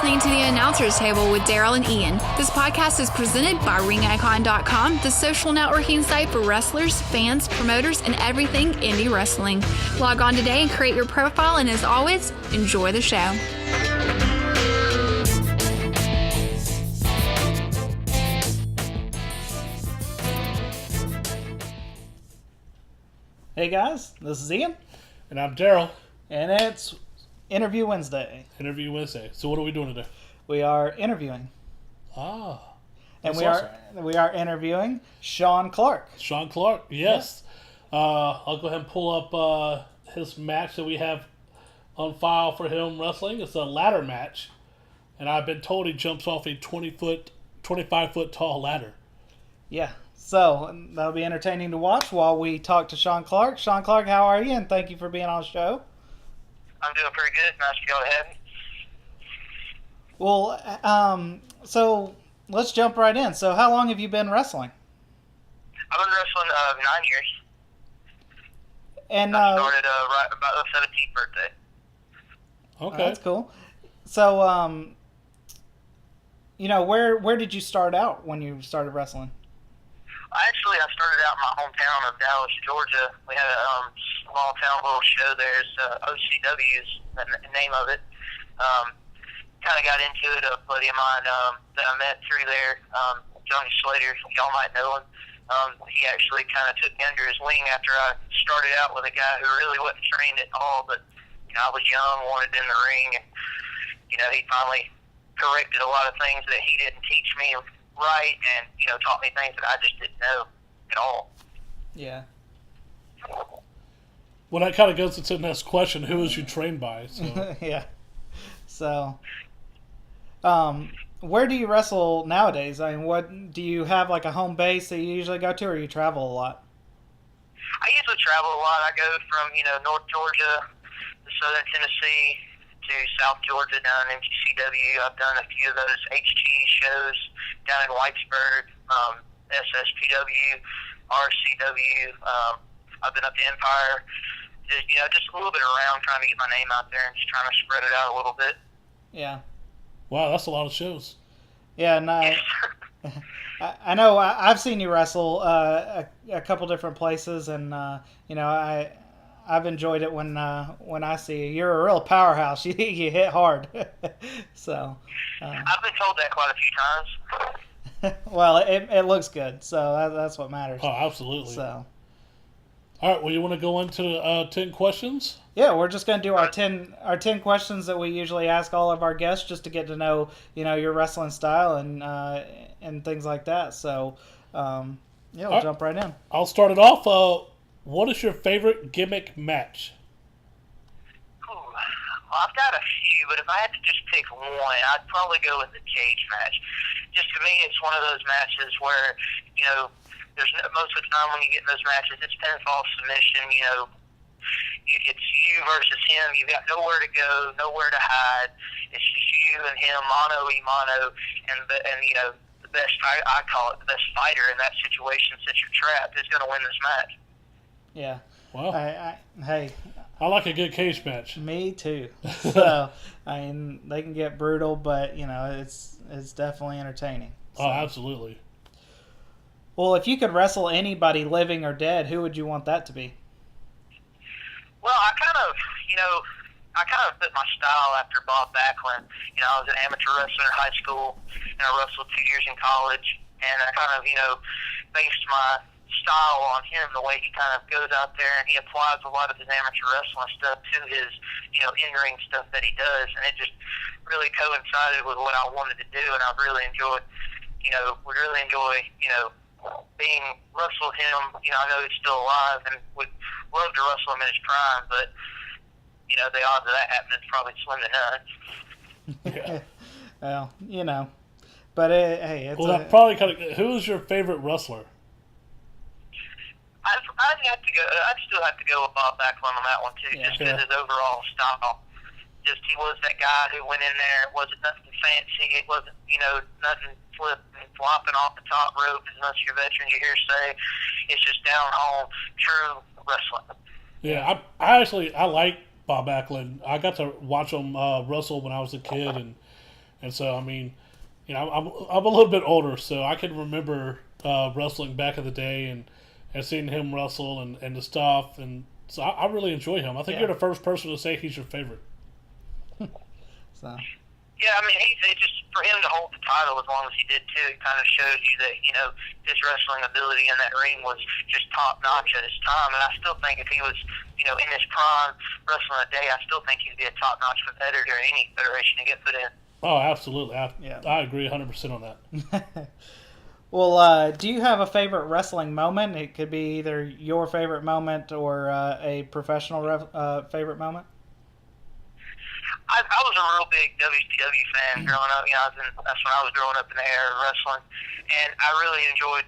listening to The Announcer's Table with Daryl and Ian. This podcast is presented by RingIcon.com, the social networking site for wrestlers, fans, promoters, and everything indie wrestling. Log on today and create your profile, and as always, enjoy the show. Hey guys, this is Ian. And I'm Daryl. And it's Interview Wednesday. Interview Wednesday. So what are we doing today? We are interviewing. Ah. And we are interviewing Shawn Clark. Shawn Clark, yes. Yeah. I'll go ahead and pull up his match that we have on file for him wrestling. It's a ladder match. And I've been told he jumps off a 25-foot tall ladder. Yeah. So that'll be entertaining to watch while we talk to Shawn Clark. Shawn Clark, how are you? And thank you for being on the show. I'm doing pretty good. Nice to go ahead. Well, so let's jump right in. So how long have you been wrestling? I've been wrestling 9 years. And I started right about the 17th birthday. Okay. That's cool. So, where did you start out when you started wrestling? I started out in my hometown of Dallas, Georgia. We had a small town little show there. It's OCW is the name of it. Kind of got into it. A buddy of mine that I met through there, Johnny Slater, y'all might know him. He actually kind of took me under his wing after I started out with a guy who really wasn't trained at all, but I was young, wanted in the ring, and he finally corrected a lot of things that he didn't teach me right, and taught me things that I just didn't know at all. Yeah. Well, that kind of goes into the next question. Who was you trained by? So. Yeah. So, where do you wrestle nowadays? I mean, what do you have, like a home base that you usually go to, or you travel a lot? I usually travel a lot. I go from North Georgia to Southern Tennessee to South Georgia down in MTCW. I've done a few of those HG shows down in Whitesburg, SSPW, RCW. I've been up to Empire. Just a little bit around, trying to get my name out there and just trying to spread it out a little bit. Yeah. Wow, that's a lot of shows. Yeah, and I know I've seen you wrestle a couple different places, and I've enjoyed it when I see you. You're a real powerhouse. You hit hard. So. I've been told that quite a few times. Well, it looks good, so that's what matters. Oh, absolutely. So. All right. Well, you want to go into 10 questions? Yeah, we're just going to do our 10 questions that we usually ask all of our guests, just to get to know your wrestling style and things like that. So, we'll jump right in. I'll start it off. What is your favorite gimmick match? Well, I've got a few, but if I had to just pick one, I'd probably go with the cage match. Just to me, it's one of those matches where, there's most of the time when you get in those matches, it's pinfall submission. It's you versus him. You've got nowhere to go, nowhere to hide. It's just you and him, mano a mano, and the best. I call it the best fighter in that situation, since you're trapped, is going to win this match. Yeah. Well, hey. I like a good cage match. Me too. So, they can get brutal, but it's definitely entertaining. So. Oh, absolutely. Well, if you could wrestle anybody, living or dead, who would you want that to be? Well, I kind of put my style after Bob Backlund. I was an amateur wrestler in high school, and I wrestled 2 years in college, and I kind of, based my style on him, the way he kind of goes out there, and he applies a lot of his amateur wrestling stuff to his, in-ring stuff that he does, and it just really coincided with what I wanted to do, and I really enjoyed, would really enjoy, being wrestle him. I know he's still alive and would love to wrestle him in his prime, but the odds of that happening is probably slim to none. Yeah. Well, but hey, it's probably kind of. Who is your favorite wrestler? I'd still have to go with Bob Backlund on that one too, just because his overall style. Just he was that guy who went in there. It wasn't nothing fancy. It wasn't nothing flipping, flopping off the top rope, as most of your veterans you hear say. It's just down home, true wrestling. Yeah, I like Bob Backlund. I got to watch him wrestle when I was a kid, and And so, I mean, I'm a little bit older, so I can remember wrestling back in the day and seeing him wrestle and the stuff. And so I really enjoy him. I think you're the first person to say he's your favorite. So. Yeah, I mean, it just for him to hold the title as long as he did too, it kind of shows you that his wrestling ability in that ring was just top notch at his time. And I still think if he was in his prime wrestling a day, I still think he'd be a top notch competitor in any federation to get put in. Oh, absolutely. I agree 100% on that. Well, do you have a favorite wrestling moment? It could be either your favorite moment or a professional favorite moment. I was a real big WCW fan growing up. That's when I was growing up in the era of wrestling, and I really enjoyed,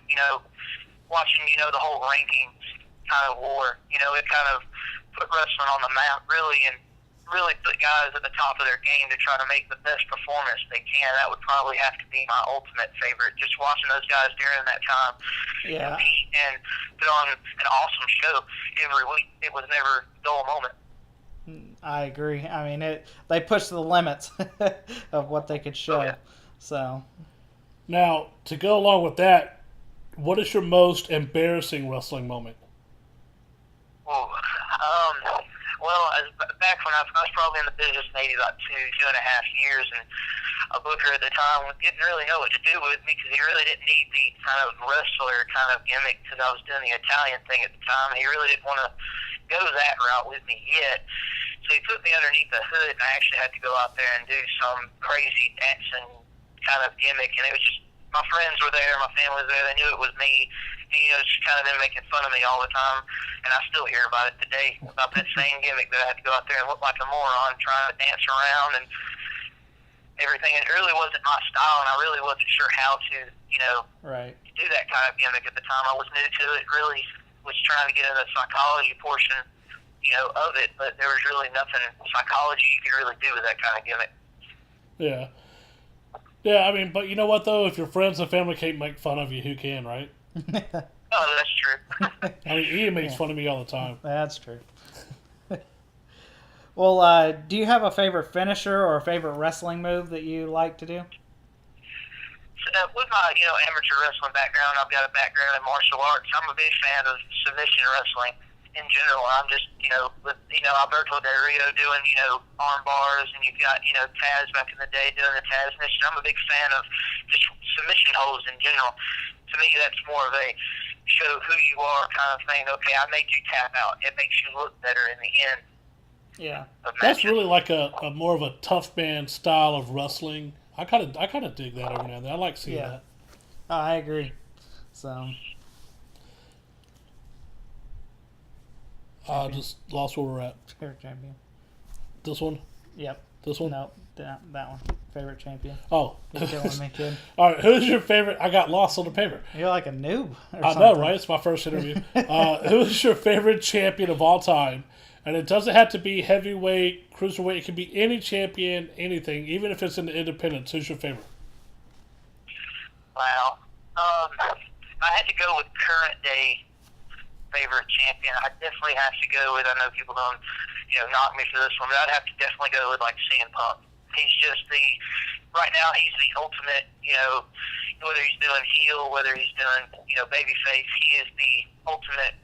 watching, the whole rankings kind of war. It kind of put wrestling on the map, really, and really put guys at the top of their game to try to make the best performance they can. That would probably have to be my ultimate favorite. Just watching those guys during that time compete and put on an awesome show every week. It was never a dull moment. I agree. I mean, they pushed the limits of what they could show. Oh, yeah. So, now to go along with that, what is your most embarrassing wrestling moment? Well, back when I was probably in the business maybe about 2.5 years, and a booker at the time didn't really know what to do with me because he really didn't need the kind of wrestler kind of gimmick because I was doing the Italian thing at the time. He really didn't want to go that route with me yet. So he put me underneath the hood, and I actually had to go out there and do some crazy dancing kind of gimmick. And it was just, my friends were there, my family was there, they knew it was me. And, just kind of them making fun of me all the time. And I still hear about it today, about that same gimmick that I had to go out there and look like a moron trying to dance around and everything. It really wasn't my style, and I really wasn't sure how to, do that kind of gimmick at the time. I was new to it, really was trying to get into the psychology portion, of it, but there was really nothing psychology you could really do with that kind of gimmick. Yeah. Yeah, I mean, but you know what, though? If your friends and family can't make fun of you, who can, right? Oh, that's true. I mean, Ian makes fun of me all the time. That's true. Well, do you have a favorite finisher or a favorite wrestling move that you like to do? With my, amateur wrestling background, I've got a background in martial arts. I'm a big fan of submission wrestling in general. I'm just, with, Alberto Del Rio doing, arm bars, and you've got, Taz back in the day doing the Taz mission. I'm a big fan of just submission holds in general. To me, that's more of a show who you are kind of thing. Okay, I made you tap out. It makes you look better in the end. Yeah. That's really like a more of a tough man style of wrestling. I kind of dig that every now and then. I like seeing that. Oh, I agree. So. Just lost where we're at. Favorite champion. This one? Yep. This one? No, that one. Favorite champion. Oh. You're killing me, kid. All right, who's your favorite? I got lost on the paper. You're like a noob or I something. know, right? It's my first interview. Who's your favorite champion of all time? And it doesn't have to be heavyweight, cruiserweight. It can be any champion, anything, even if it's in the independents. Who's your favorite? Wow. I had to go with current day favorite champion. I definitely have to go with, I know people don't, knock me for this one, but I'd have to definitely go with, CM Punk. He's just right now he's the ultimate, whether he's doing heel, whether he's doing, babyface, he is the ultimate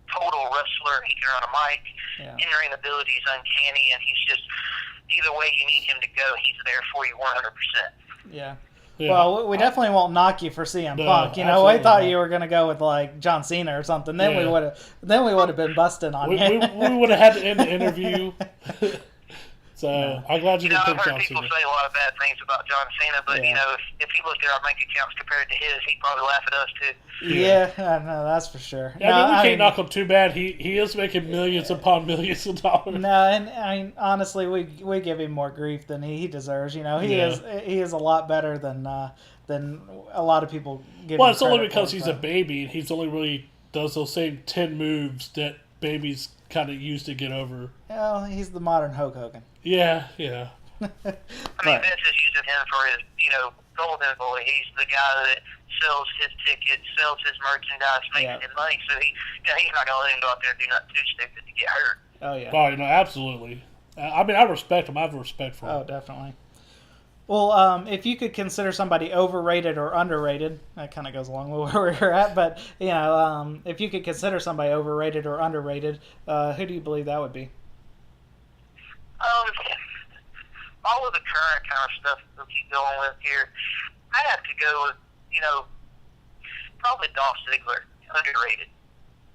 total wrestler. He can run a mic. In-ring ability is uncanny, and he's just, either way you need him to go, he's there for you 100%. Yeah. Yeah. Well, we definitely won't knock you for CM Punk. I thought you were going to go with John Cena or something. Then we would have been busting on you. We would have had to end the interview. So I'm glad you didn't pick John Cena. I've heard people say a lot of bad things about John Cena, but if he looked at our bank accounts compared to his, he'd probably laugh at us too. Yeah, no, that's for sure. Yeah, we can't knock him too bad. He is making millions upon millions of dollars. No, and I mean honestly, we give him more grief than he deserves. He is a lot better than a lot of people give. Well, him it's only credit because for, he's a baby, and he's only really does those same 10 moves that babies kind of used to get over. Well, he's the modern Hulk Hogan. Yeah. I mean, Vince is using him for his, golden boy. He's the guy that sells his tickets, sells his merchandise, makes him money. So he's not going to let him go out there and do nothing too stupid to get hurt. Oh, yeah. Oh, absolutely. I mean, I respect him. I have respect for him. Oh, definitely. Well, if you could consider somebody overrated or underrated, that kind of goes along with where we're at. But if you could consider somebody overrated or underrated, who do you believe that would be? All of the current kind of stuff that we keep going with here, I'd have to go with, probably Dolph Ziggler, underrated.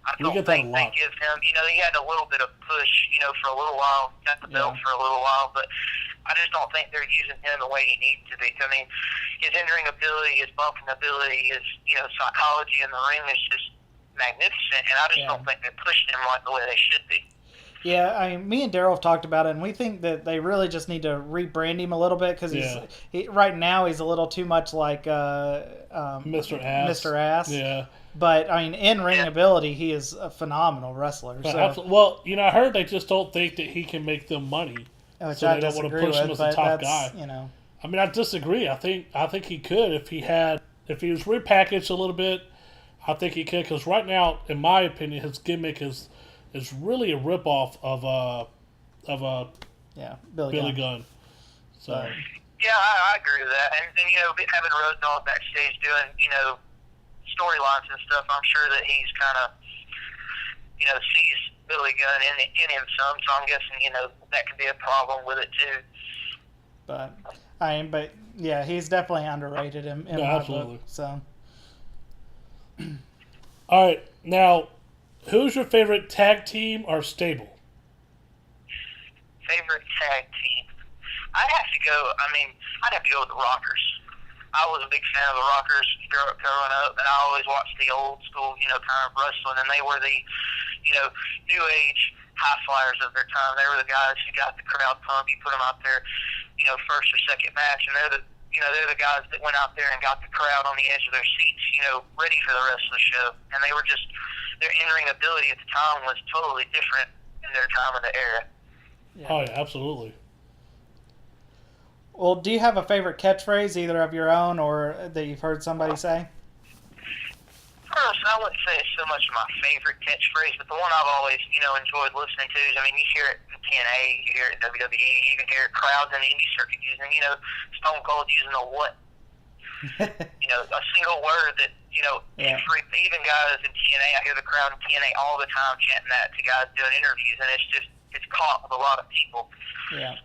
I We don't get that a think lot. they give him, he had a little bit of push, for a little while, got the belt Yeah. for a little while, but I just don't think they're using him the way he needs to be. I mean, his in-ring ability, his bumping ability, his, psychology in the ring is just magnificent, and I just Yeah. don't think they're pushing him like the way they should be. Yeah, I mean, me and Daryl have talked about it, and we think that they really just need to rebrand him a little bit because right now he's a little too much like Mr. Ass. Mr. Ass. Yeah. But I mean, in ring ability, he is a phenomenal wrestler. So, Well, I heard they just don't think that he can make them money. which So I they don't want to disagree push him with, as a but top that's guy. I mean, I disagree. I think he could if he was repackaged a little bit. I think he could because right now, in my opinion, his gimmick is really a ripoff of Billy Gunn. So Yeah, I agree with that. And having Road Dogg backstage doing, storylines and stuff, I'm sure that he's kind of, sees Billy Gunn in him some. So I'm guessing, that could be a problem with it too. But yeah, he's definitely underrated in my absolutely. book. So, all right, now, who's your favorite tag team or stable? Favorite tag team? I'd have to go with the Rockers. I was a big fan of the Rockers growing up, and I always watched the old school, kind of wrestling, and they were the, new age high flyers of their time. They were the guys who got the crowd pumped. You put them out there, first or second match, and they're the guys that went out there and got the crowd on the edge of their seats, ready for the rest of the show. And they were just, their in-ring ability at the time was totally different in their time of the era. yeah. Oh, yeah, absolutely. Well, do you have a favorite catchphrase, either of your own or that you've heard somebody say? First, I wouldn't say it's so much my favorite catchphrase, but the one I've always, enjoyed listening to is, you hear it in TNA, you hear it in WWE, you even hear crowds in the indie circuit using, Stone Cold using a what? A single word that, even guys in TNA, I hear the crowd in TNA all the time chanting that to guys doing interviews, and it's caught with a lot of people. Yeah.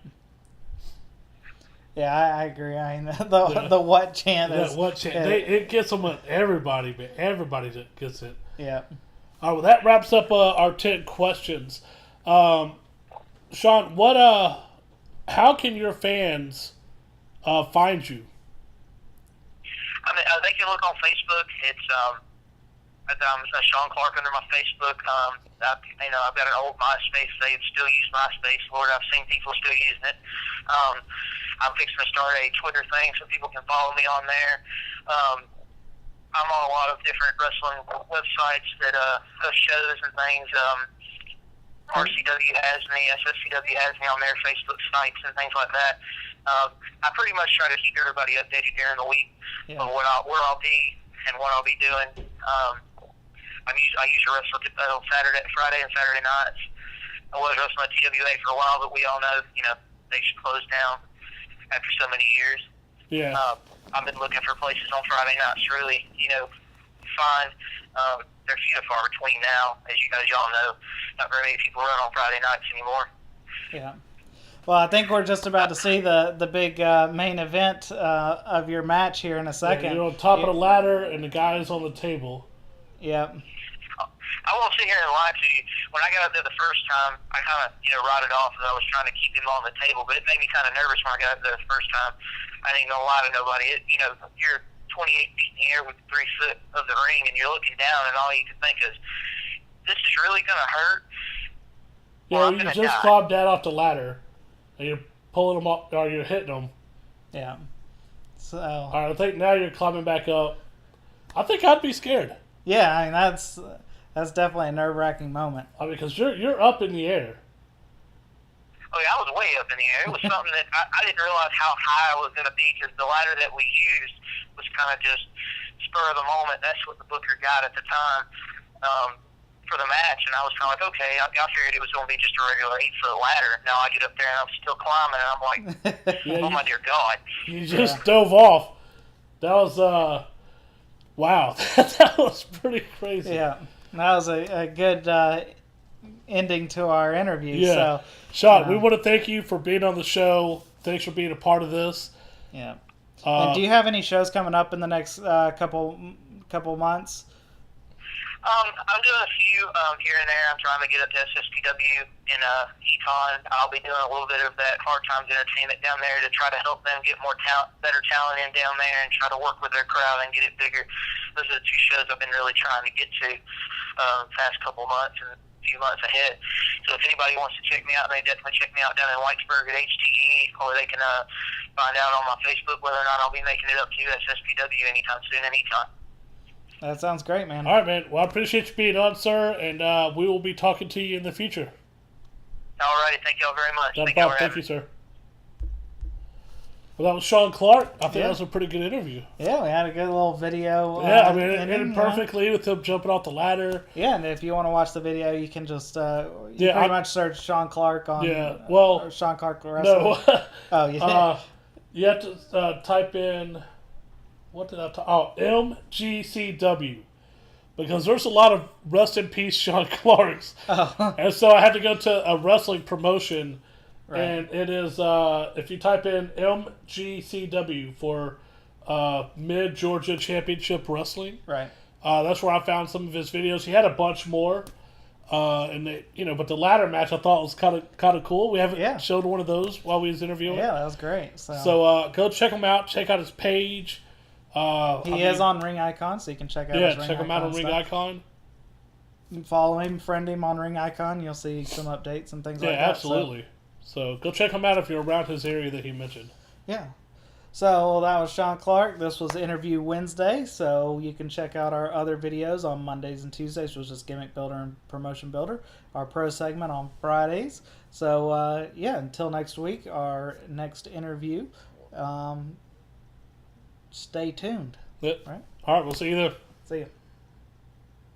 Yeah, I agree. I mean, the what chant is... What chant? It gets them with everybody, but everybody that gets it. Yeah. All right, well, that wraps up our 10 questions. Shawn, how can your fans find you? They can look on Facebook. It's Shawn Clark under my Facebook. I've got an old MySpace. They still use MySpace. Lord, I've seen people still using it. I'm fixing to start a Twitter thing so people can follow me on there. I'm on a lot of different wrestling websites that host shows and things. RCW has me, SSCW has me on their Facebook sites and things like that. I pretty much try to keep everybody updated during the week on where I'll be and what I'll be doing. I usually wrestle on Friday and Saturday nights. I was wrestling at TWA for a while, but we all know, they should close down after so many years. Yeah. I've been looking for places on Friday nights to really, find. They're few and far between now, as y'all know. Not very many people run on Friday nights anymore. Yeah. Well, I think we're just about to see the big main event of your match here in a second. Yeah, you're on top of the ladder, and the guy is on the table. Yep. I won't sit here and lie to you. When I got up there the first time, I kind of, wrote it off as I was trying to keep him on the table, but it made me kind of nervous when I got up there the first time. I ain't gonna lie to nobody. You're 28 feet in the air with 3 foot of the ring, and you're looking down, and all you can think is, this is really gonna hurt. Yeah, you just climbed down off the ladder, and you're pulling them up, or you're hitting them. Yeah. So. All right, I think now you're climbing back up. I think I'd be scared. Yeah, I mean that's definitely a nerve-wracking moment. I mean, because you're up in the air. Oh yeah, I was way up in the air. It was something that I didn't realize how high I was going to be because the ladder that we used was kind of just spur of the moment. That's what the booker got at the time for the match, and I was kind of like, okay, I figured it was going to be just a regular 8-foot ladder. Now I get up there and I'm still climbing, and I'm like, oh my dear God. You just dove off. That was, wow. That was pretty crazy. Yeah, that was a good ending to our interview. Yeah. So, Shawn, we want to thank you for being on the show. Thanks for being a part of this. Yeah. And do you have any shows coming up in the next couple months? I'm doing a few here and there. I'm trying to get up to SSPW in Econ. I'll be doing a little bit of that Hard Times Entertainment down there to try to help them get more better talent in down there and try to work with their crowd and get it bigger. Those are the two shows I've been really trying to get to past couple months and a few months ahead. So if anybody wants to check me out, they definitely check me out down in Whitesburg at HTE, or they can find out on my Facebook whether or not I'll be making it up to SSPW anytime soon, anytime. That sounds great, man. All right, man. Well, I appreciate you being on, sir, and we will be talking to you in the future. All righty. Thank y'all very much. Thank you, sir. Well, that was Shawn Clark. I think that was a pretty good interview. Yeah, we had a good little video. Yeah, I mean, it ended perfectly with him jumping off the ladder. Yeah, and if you want to watch the video, you can just pretty much search Shawn Clark on or Shawn Clark Wrestling. No. Oh, yeah. You have to type in, what did I type? Oh, MGCW. Because there's a lot of rest in peace Shawn Clarks. Oh. And so I had to go to a wrestling promotion. Right. And it is, if you type in MGCW for Mid-Georgia Championship Wrestling. Right. That's where I found some of his videos. He had a bunch more. And they, but the ladder match I thought was kind of cool. We haven't showed one of those while we was interviewing. Yeah, that was great. So go check him out. Check out his page. He is on Ring Icon, so you can check out his Ring check him out on Ring stuff. Icon. Follow him, friend him on Ring Icon. You'll see some updates and things like that. Yeah, absolutely. So go check him out if you're around his area that he mentioned. Yeah. So that was Shawn Clark. This was Interview Wednesday. So you can check out our other videos on Mondays and Tuesdays, which is Gimmick Builder and Promotion Builder. Our pro segment on Fridays. So until next week, our next interview. Stay tuned. Yep. Right. All right, we'll see you there. See you.